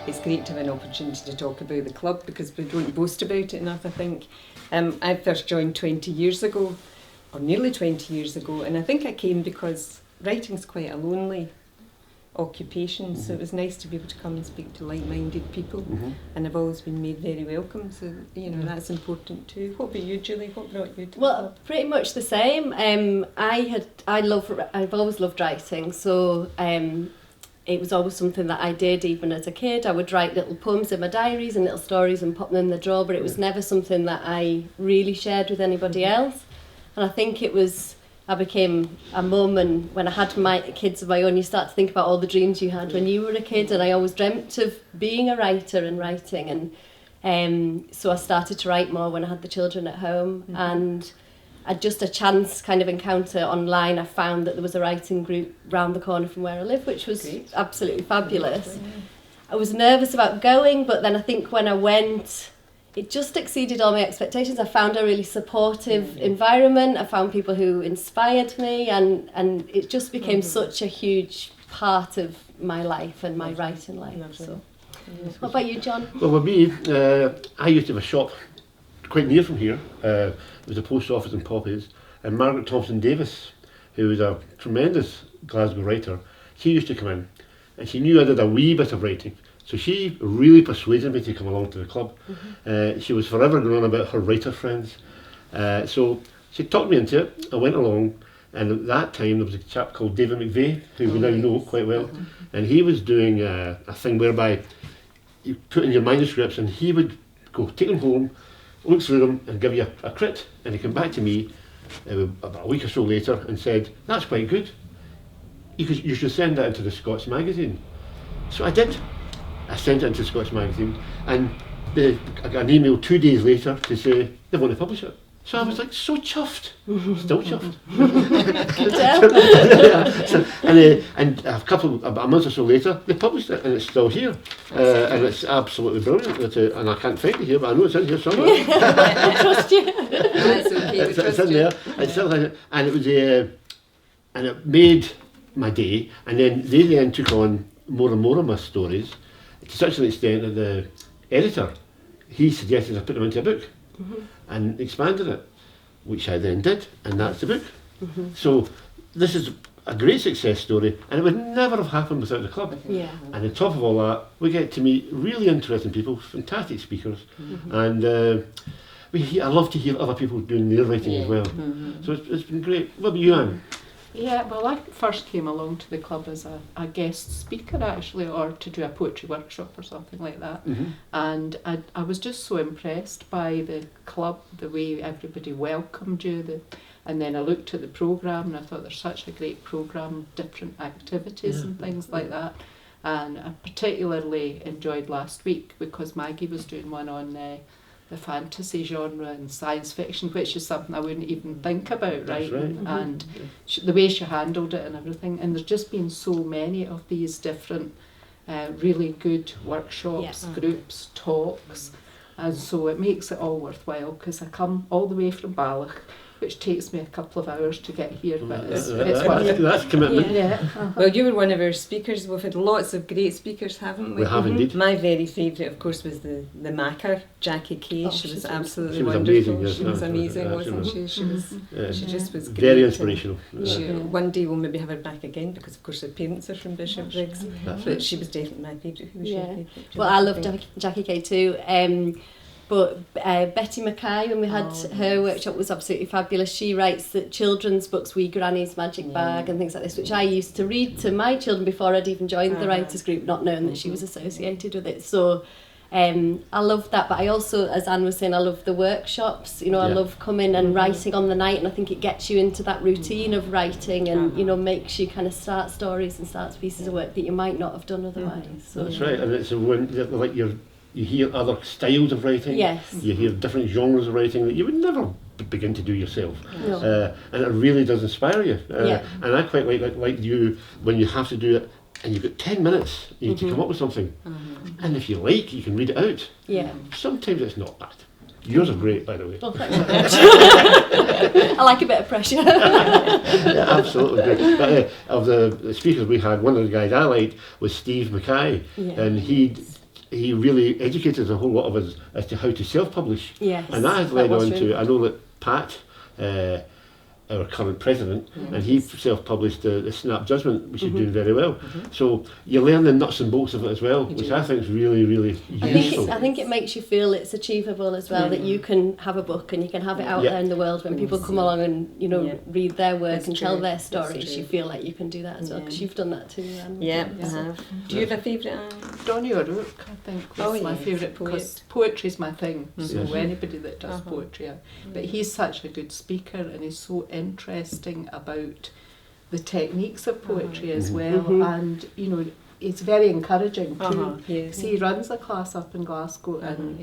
it's great to have an opportunity to talk about the club because we don't boast about it enough, I think. I first joined 20 years ago, or nearly 20 years ago, and I think I came because writing's quite a lonely occupation, so it was nice to be able to come and speak to like-minded people, and I've always been made very welcome, so that's important too. What about you, Julie? What brought you to the club? Pretty much the same. I've always loved writing, so it was always something that I did even as a kid. I would write little poems in my diaries and little stories and pop them in the drawer, but it was never something that I really shared with anybody else. And I think I became a mum, and when I had my kids of my own, you start to think about all the dreams you had when you were a kid, and I always dreamt of being a writer and writing, and so I started to write more when I had the children at home, and just a chance kind of encounter online, I found that there was a writing group round the corner from where I live, which was absolutely fabulous. I was nervous about going, but then I think when I went, it just exceeded all my expectations. I found a really supportive environment. I found people who inspired me, and it just became such a huge part of my life and my writing life. So, what about you, John? Well, with me, I used to have a shop quite near from here. It was a post office in Poppies, and Margaret Thompson Davis, who was a tremendous Glasgow writer, she used to come in, and she knew I did a wee bit of writing. So she really persuaded me to come along to the club. She was forever going on about her writer friends. So she talked me into it. I went along, and at that time there was a chap called David McVeigh, who we now know quite well, and he was doing a thing whereby you put in your manuscripts, and he would take them home, look through them, and give you a crit. And he came back to me about a week or so later and said, "That's quite good. You should send that into the Scots magazine." So I did. I sent it into Scots magazine, and I got an email 2 days later to say they want to publish it. So I was like so chuffed, still chuffed. And about a month or so later, they published it, and it's still here, and it's absolutely brilliant. And I can't find it here, but I know it's in here somewhere. I trust you. That's okay. It's in there. It's still in it, and it was and it made my day. And then they took on more and more of my stories, to such an extent that the editor, he suggested I put them into a book and expanded it, which I then did, and that's the book. So this is a great success story, and it would never have happened without the club. And on top of all that, we get to meet really interesting people, fantastic speakers, and I love to hear other people doing their writing as well. So it's been great. What about you, Anne? Yeah, well, I first came along to the club as a guest speaker, actually, or to do a poetry workshop or something like that. And I was just so impressed by the club, the way everybody welcomed you. And then I looked at the programme, and I thought there's such a great programme, different activities and things like that. And I particularly enjoyed last week because Maggie was doing one on the fantasy genre and science fiction, which is something I wouldn't even think about, right? And the way she handled it and everything. And there's just been so many of these different really good workshops, groups, talks. And so it makes it all worthwhile because I come all the way from Balloch, which takes me a couple of hours to get here, but it's worth it. That's commitment. Well, you were one of our speakers. We've had lots of great speakers, haven't we? We have indeed. My very favourite, of course, was the Macker, Jackie Kay. She was absolutely wonderful. Amazing, yes, she was amazing, wasn't she? She just was great. Very inspirational. One day we'll maybe have her back again because, of course, her parents are from Bishopbriggs. But she was definitely my favourite. Who was your favourite? Well, I love Jackie Kay too. But Betty Mackay, when we had her workshop, was absolutely fabulous. She writes the children's books, Wee Granny's Magic Bag and things like this, which I used to read to my children before I'd even joined the writers group, not knowing that she was associated with it. So I love that. But I also, as Anne was saying, I love the workshops. I love coming and writing on the night, and I think it gets you into that routine of writing and, makes you kind of start stories and starts pieces of work that you might not have done otherwise. So, that's right, and it's like you hear other styles of writing, you hear different genres of writing that you would never begin to do yourself, and it really does inspire you. And I quite like you when you have to do it and you've got 10 minutes to come up with something, and if you like, you can read it out. Sometimes it's not bad. Yours are great, by the way. Well, thanks very much. I like a bit of pressure. Absolutely great. But of the speakers we had, one of the guys I liked was Steve Mackay, and he he really educated a whole lot of us as to how to self-publish. Yes, And that has that led was on really to, I know that Pat, our current president, and he self-published the Snap Judgment, which is doing very well. So you learn the nuts and bolts of it as well, which I think is really, really useful. I think it makes you feel it's achievable as well, that you can have a book and you can have it out there in the world. When people come along and, you know, read their work That's and true. tell their That's stories, true. you feel like you can do that as well, because you've done that too. Yeah, I have. Do you have a favourite, Anne? Donny O'Rourke, I think, was my favourite because poetry's my thing. So anybody that does poetry, but he's such a good speaker and he's so interesting about the techniques of poetry as well, and you know, it's very encouraging too. See, he runs a class up in Glasgow, and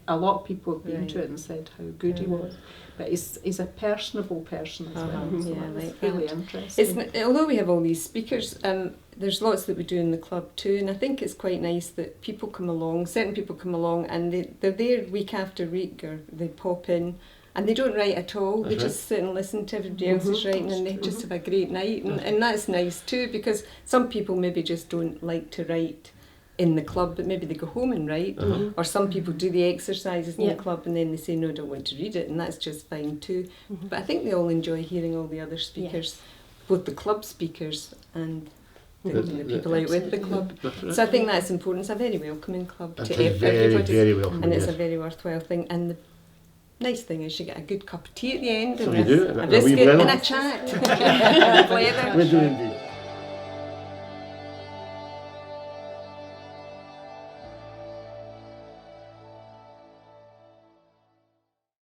a lot of people have been to it and said how good he was. But he's a personable person as well. So it's really interesting. Although we have all these speakers, there's lots that we do in the club too, and I think it's quite nice that people come along, certain people come along, and they're there week after week, or they pop in. And they don't write at all, they just sit and listen to everybody else's writing, and they just have a great night. And that's nice too, because some people maybe just don't like to write in the club, but maybe they go home and write. Or some people do the exercises in the club and then they say, no, I don't want to read it, and that's just fine too. But I think they all enjoy hearing all the other speakers, both the club speakers and the people out with the club. So I think that's important. It's a very welcoming club to everybody. Very welcoming, and it's a very worthwhile thing. And the nice thing is you get a good cup of tea at the end, So and you do, a biscuit and a chat. We do indeed.